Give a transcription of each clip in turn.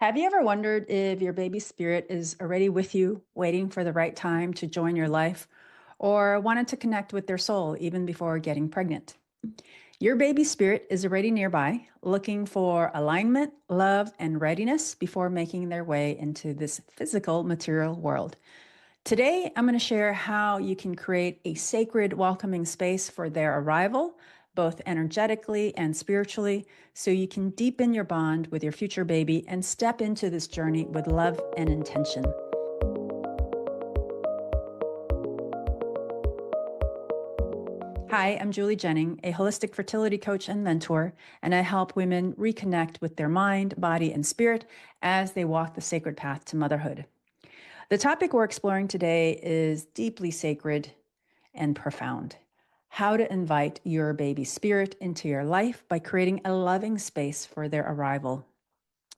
Have you ever wondered if your baby spirit is already with you, waiting for the right time to join your life, or wanted to connect with their soul even before getting pregnant? Your baby spirit is already nearby, looking for alignment, love, and readiness before making their way into this physical material world. Today, I'm going to share how you can create a sacred, welcoming space for their arrival, both energetically and spiritually, so you can deepen your bond with your future baby and step into this journey with love and intention. Hi, I'm Julie Zhenning, a holistic fertility coach and mentor, and I help women reconnect with their mind, body, and spirit as they walk the sacred path to motherhood. The topic we're exploring today is deeply sacred and profound. How to invite your baby spirit into your life by creating a loving space for their arrival.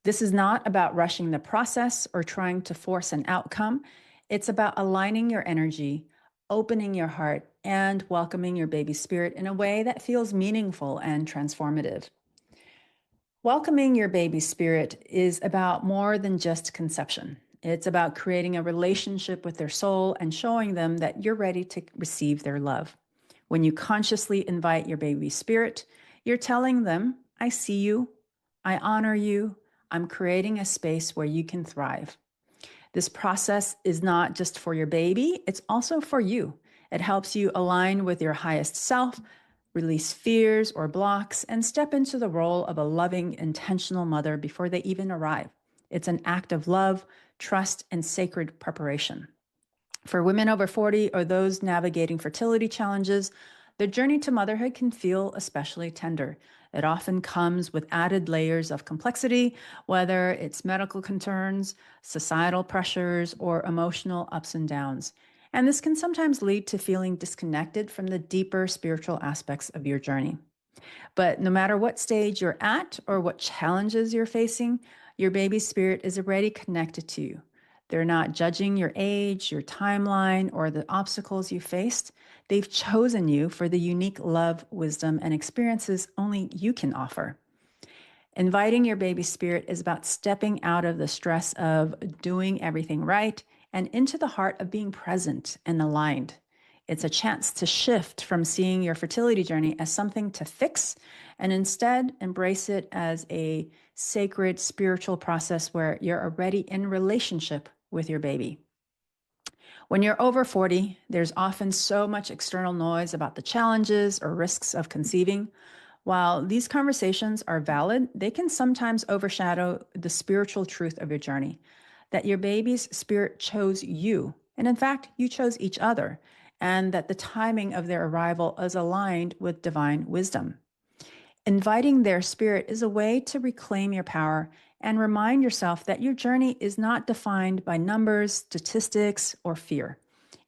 This is not about rushing the process or trying to force an outcome. It's about aligning your energy, opening your heart, and welcoming your baby spirit in a way that feels meaningful and transformative. Welcoming your baby spirit is about more than just conception. It's about creating a relationship with their soul and showing them that you're ready to receive their love. When you consciously invite your baby spirit, you're telling them, I see you, I honor you, I'm creating a space where you can thrive. This process is not just for your baby, it's also for you. It helps you align with your highest self, release fears or blocks, and step into the role of a loving, intentional mother before they even arrive. It's an act of love, trust, and sacred preparation. For women over 40 or those navigating fertility challenges, the journey to motherhood can feel especially tender. It often comes with added layers of complexity, whether it's medical concerns, societal pressures, or emotional ups and downs. And this can sometimes lead to feeling disconnected from the deeper spiritual aspects of your journey. But no matter what stage you're at or what challenges you're facing, your baby spirit is already connected to you. They're not judging your age, your timeline, or the obstacles you faced. They've chosen you for the unique love, wisdom, and experiences only you can offer. Inviting your baby spirit is about stepping out of the stress of doing everything right and into the heart of being present and aligned. It's a chance to shift from seeing your fertility journey as something to fix and instead embrace it as a sacred spiritual process where you're already in relationship with your baby. When you're over 40, there's often so much external noise about the challenges or risks of conceiving. While these conversations are valid, they can sometimes overshadow the spiritual truth of your journey, that your baby's spirit chose you. And in fact, you chose each other, and that the timing of their arrival is aligned with divine wisdom. Inviting their spirit is a way to reclaim your power and remind yourself that your journey is not defined by numbers, statistics, or fear.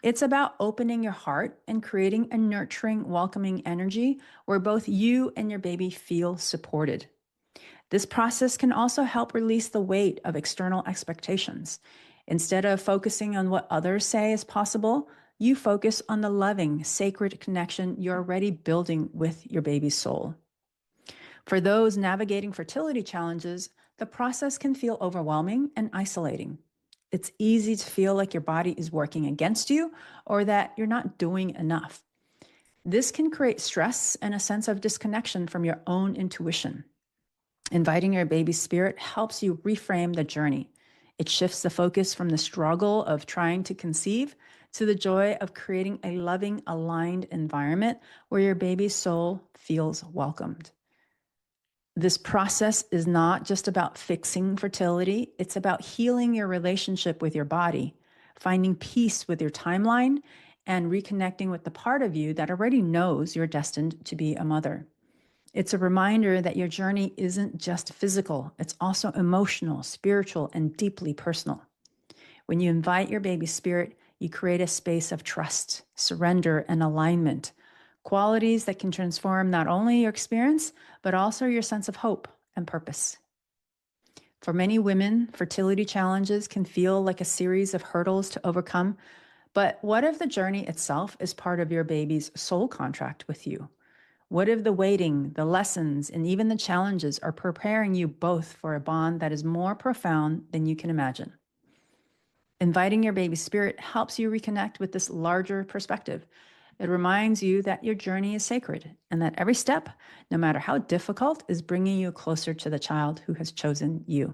It's about opening your heart and creating a nurturing, welcoming energy where both you and your baby feel supported. This process can also help release the weight of external expectations. Instead of focusing on what others say is possible, you focus on the loving, sacred connection you're already building with your baby's soul. For those navigating fertility challenges, the process can feel overwhelming and isolating. It's easy to feel like your body is working against you or that you're not doing enough. This can create stress and a sense of disconnection from your own intuition. Inviting your baby spirit helps you reframe the journey. It shifts the focus from the struggle of trying to conceive to the joy of creating a loving, aligned environment where your baby's soul feels welcomed. This process is not just about fixing fertility, it's about healing your relationship with your body, finding peace with your timeline, and reconnecting with the part of you that already knows you're destined to be a mother. It's a reminder that your journey isn't just physical, it's also emotional, spiritual, and deeply personal. When you invite your baby spirit, you create a space of trust, surrender, and alignment, qualities that can transform not only your experience, but also your sense of hope and purpose. For many women, fertility challenges can feel like a series of hurdles to overcome, but what if the journey itself is part of your baby's soul contract with you? What if the waiting, the lessons, and even the challenges are preparing you both for a bond that is more profound than you can imagine? Inviting your baby spirit helps you reconnect with this larger perspective. It reminds you that your journey is sacred and that every step, no matter how difficult, is bringing you closer to the child who has chosen you.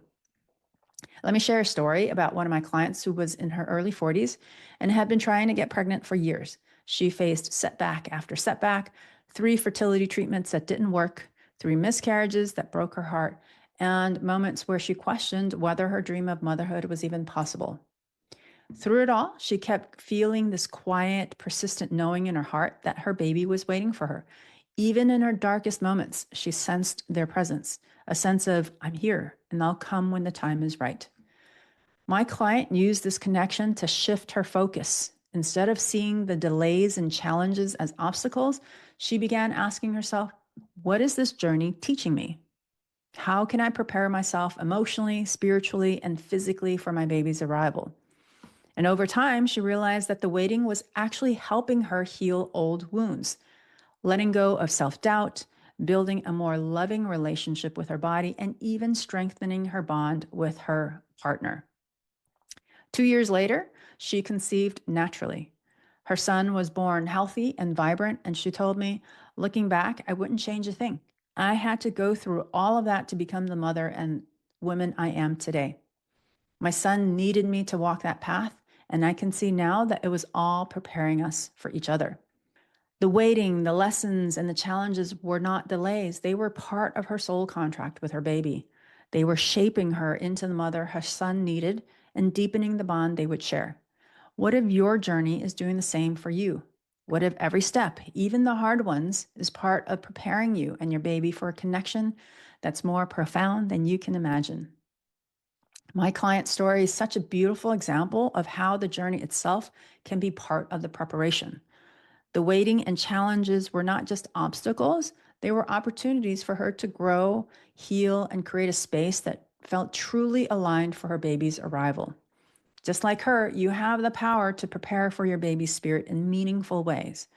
Let me share a story about one of my clients who was in her early 40s and had been trying to get pregnant for years. She faced setback after setback, 3 fertility treatments that didn't work, 3 miscarriages that broke her heart, and moments where she questioned whether her dream of motherhood was even possible. Through it all, she kept feeling this quiet, persistent knowing in her heart that her baby was waiting for her. Even in her darkest moments, she sensed their presence, a sense of, I'm here and I'll come when the time is right. My client used this connection to shift her focus. Instead of seeing the delays and challenges as obstacles, she began asking herself, what is this journey teaching me? How can I prepare myself emotionally, spiritually, and physically for my baby's arrival? And over time, she realized that the waiting was actually helping her heal old wounds, letting go of self-doubt, building a more loving relationship with her body, and even strengthening her bond with her partner. 2 years later, she conceived naturally. Her son was born healthy and vibrant, and she told me, looking back, I wouldn't change a thing. I had to go through all of that to become the mother and woman I am today. My son needed me to walk that path, and I can see now that it was all preparing us for each other. The waiting, the lessons, and the challenges were not delays. They were part of her soul contract with her baby. They were shaping her into the mother her son needed and deepening the bond they would share. What if your journey is doing the same for you? What if every step, even the hard ones, is part of preparing you and your baby for a connection that's more profound than you can imagine? My client story is such a beautiful example of how the journey itself can be part of the preparation. The waiting and challenges were not just obstacles, they were opportunities for her to grow, heal, and create a space that felt truly aligned for her baby's arrival. Just like her, you have the power to prepare for your baby's spirit in meaningful ways.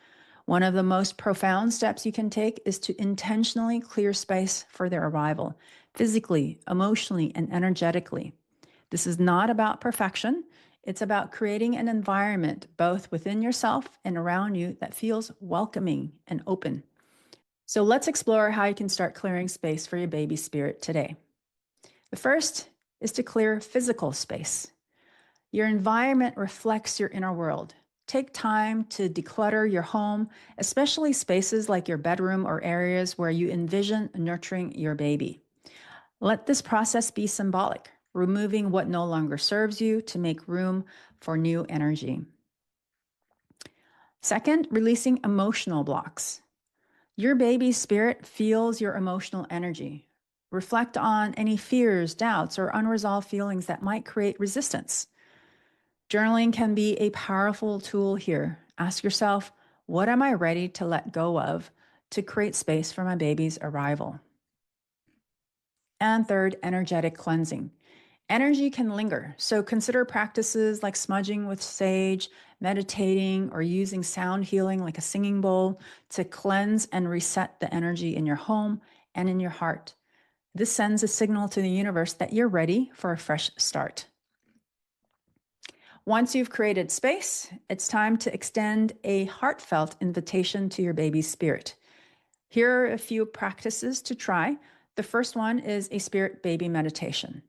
One of the most profound steps you can take is to intentionally clear space for their arrival, physically, emotionally, and energetically. This is not about perfection. It's about creating an environment, both within yourself and around you, that feels welcoming and open. So let's explore how you can start clearing space for your baby spirit today. The first is to clear physical space. Your environment reflects your inner world. Take time to declutter your home, especially spaces like your bedroom or areas where you envision nurturing your baby. Let this process be symbolic, removing what no longer serves you to make room for new energy. Second, releasing emotional blocks. Your baby's spirit feels your emotional energy. Reflect on any fears, doubts, or unresolved feelings that might create resistance. Journaling can be a powerful tool here. Ask yourself, what am I ready to let go of to create space for my baby's arrival? And third, energetic cleansing. Energy can linger, so consider practices like smudging with sage, meditating, or using sound healing like a singing bowl to cleanse and reset the energy in your home and in your heart. This sends a signal to the universe that you're ready for a fresh start. Once you've created space, it's time to extend a heartfelt invitation to your baby's spirit. Here are a few practices to try. The first one is a spirit baby meditation.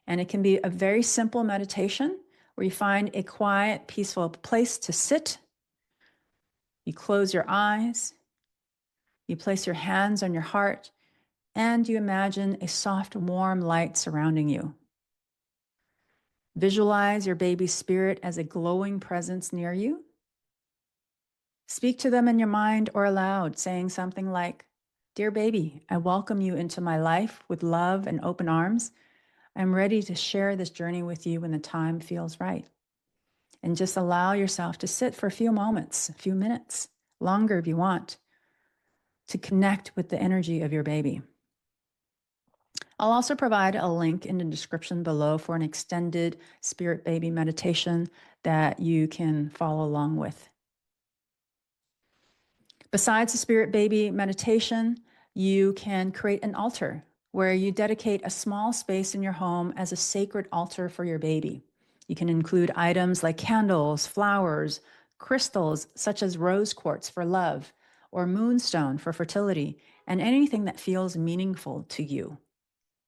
And it can be a very simple meditation where you find a quiet, peaceful place to sit. You close your eyes. You place your hands on your heart, and you imagine a soft, warm light surrounding you. Visualize your baby's spirit as a glowing presence near you. Speak to them in your mind or aloud, saying something like, "Dear baby, I welcome you into my life with love and open arms. I'm ready to share this journey with you when the time feels right." And just allow yourself to sit for a few moments, a few minutes, longer if you want, to connect with the energy of your baby. I'll also provide a link in the description below for an extended spirit baby meditation that you can follow along with. Besides the spirit baby meditation, you can create an altar where you dedicate a small space in your home as a sacred altar for your baby. You can include items like candles, flowers, crystals such as rose quartz for love, or moonstone for fertility, and anything that feels meaningful to you.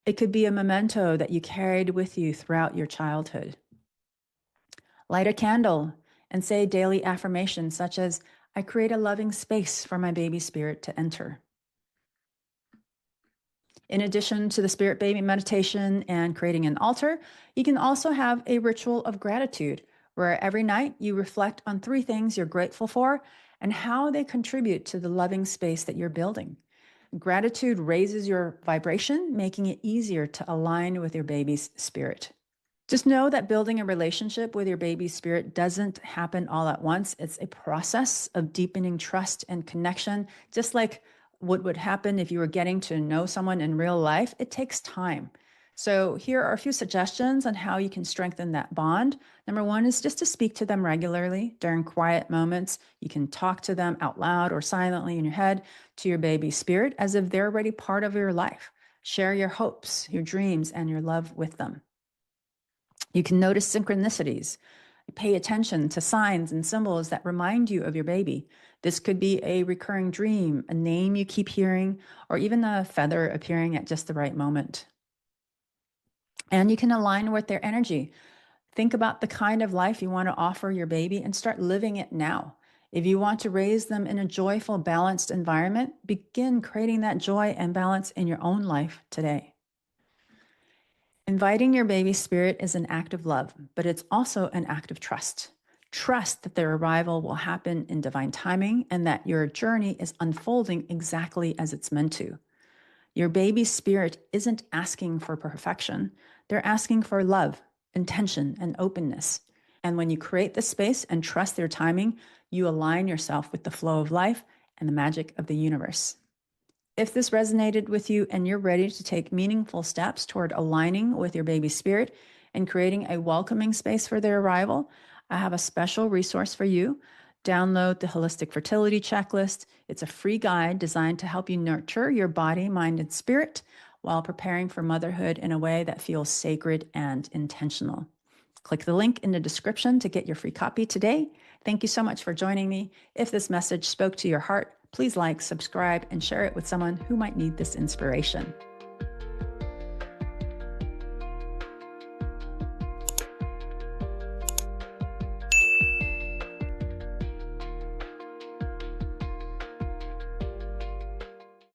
It could be a memento that you carried with you throughout your childhood. Light a candle and say daily affirmations such as, I create a loving space for my baby spirit to enter. In addition to the spirit baby meditation and creating an altar, you can also have a ritual of gratitude where every night you reflect on 3 things you're grateful for and how they contribute to the loving space that you're building. Gratitude raises your vibration, making it easier to align with your baby's spirit. Just know that building a relationship with your baby's spirit doesn't happen all at once. It's a process of deepening trust and connection, just like what would happen if you were getting to know someone in real life. It takes time. So, here are a few suggestions on how you can strengthen that bond. Number 1 is just to speak to them regularly during quiet moments. You can talk to them out loud or silently in your head to your baby's spirit as if they're already part of your life. Share your hopes, your dreams, and your love with them. You can notice synchronicities. Pay attention to signs and symbols that remind you of your baby. This could be a recurring dream, a name you keep hearing, or even a feather appearing at just the right moment. And you can align with their energy. Think about the kind of life you want to offer your baby and start living it now. If you want to raise them in a joyful, balanced environment, begin creating that joy and balance in your own life today. Inviting your baby spirit is an act of love, but it's also an act of trust. Trust that their arrival will happen in divine timing and that your journey is unfolding exactly as it's meant to. Your baby's spirit isn't asking for perfection. They're asking for love, intention, and openness. And when you create the space and trust their timing, you align yourself with the flow of life and the magic of the universe. If this resonated with you and you're ready to take meaningful steps toward aligning with your baby's spirit and creating a welcoming space for their arrival, I have a special resource for you. Download the Holistic Fertility Checklist. It's a free guide designed to help you nurture your body, mind, and spirit while preparing for motherhood in a way that feels sacred and intentional. Click the link in the description to get your free copy today. Thank you so much for joining me. If this message spoke to your heart, please like, subscribe, and share it with someone who might need this inspiration.